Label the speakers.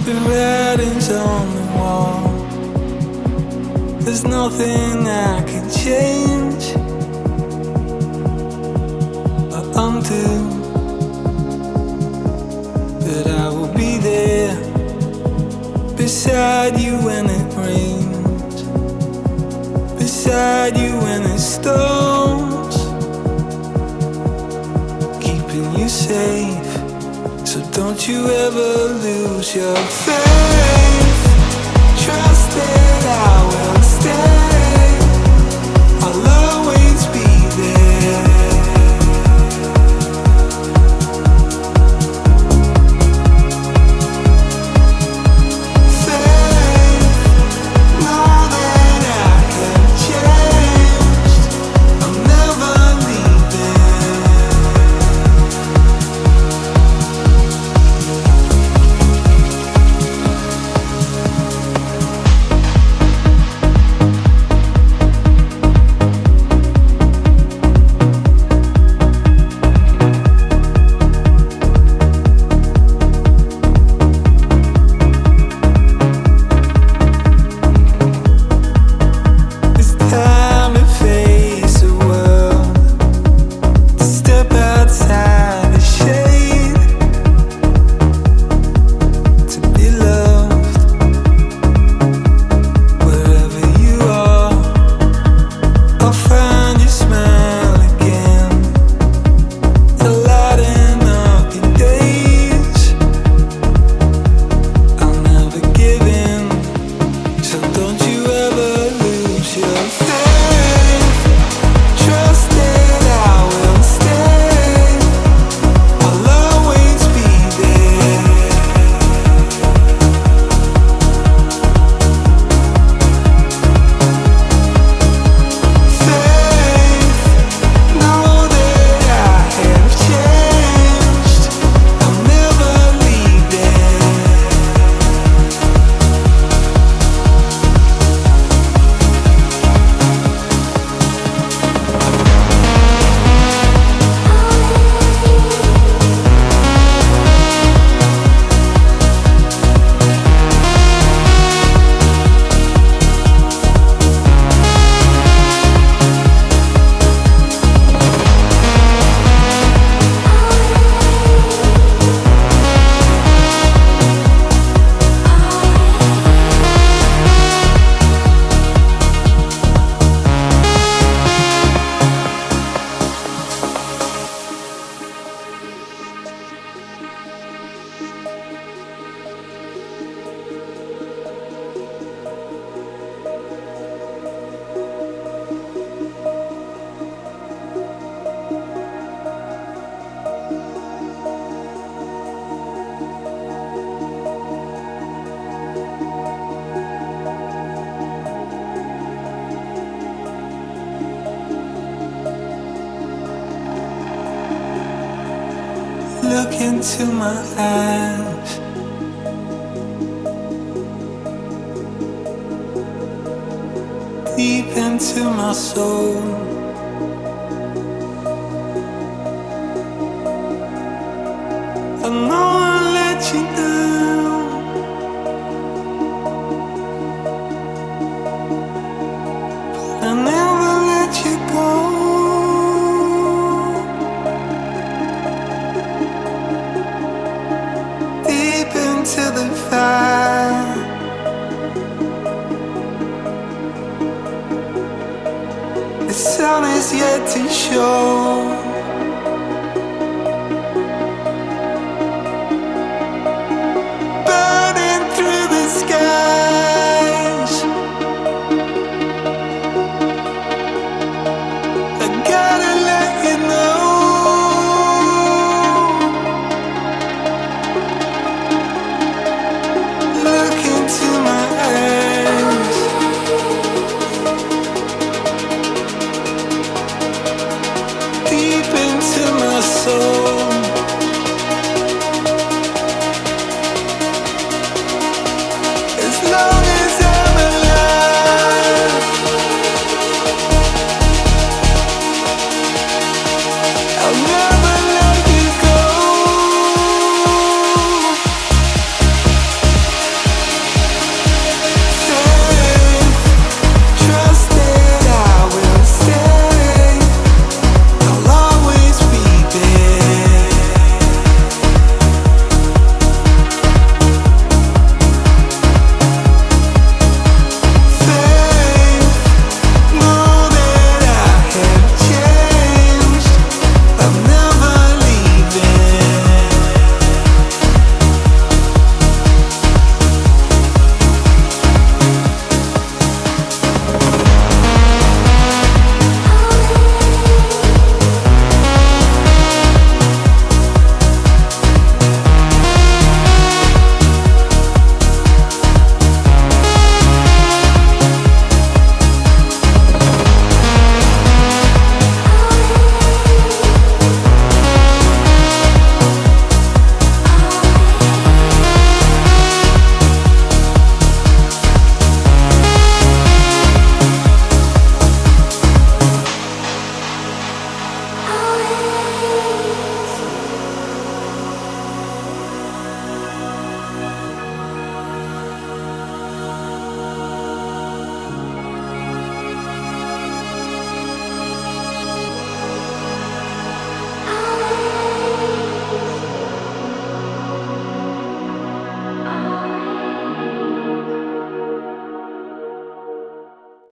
Speaker 1: The writing's on the wall. There's nothing I can change or undo, but I will be there beside you when it rains, beside you when it storms, keeping you safe. So don't you ever lose your faith. Trust that I will stay. I'll always be there. Faith, know that I have changed. I'll never leave there. It's time to face the world, to step outside the shade, to be loved wherever you are. I'll find your smile again, to lighten up your days. I'll never give in, so don't you ever lose your faith. Trust that I will stay. I'll always be there. Faith, know that I have changed. I'll never leave there. Look into my eyes. Deep into my soul. I know I let you down. I never let you go. Deep into the fire, the sun is yet to show.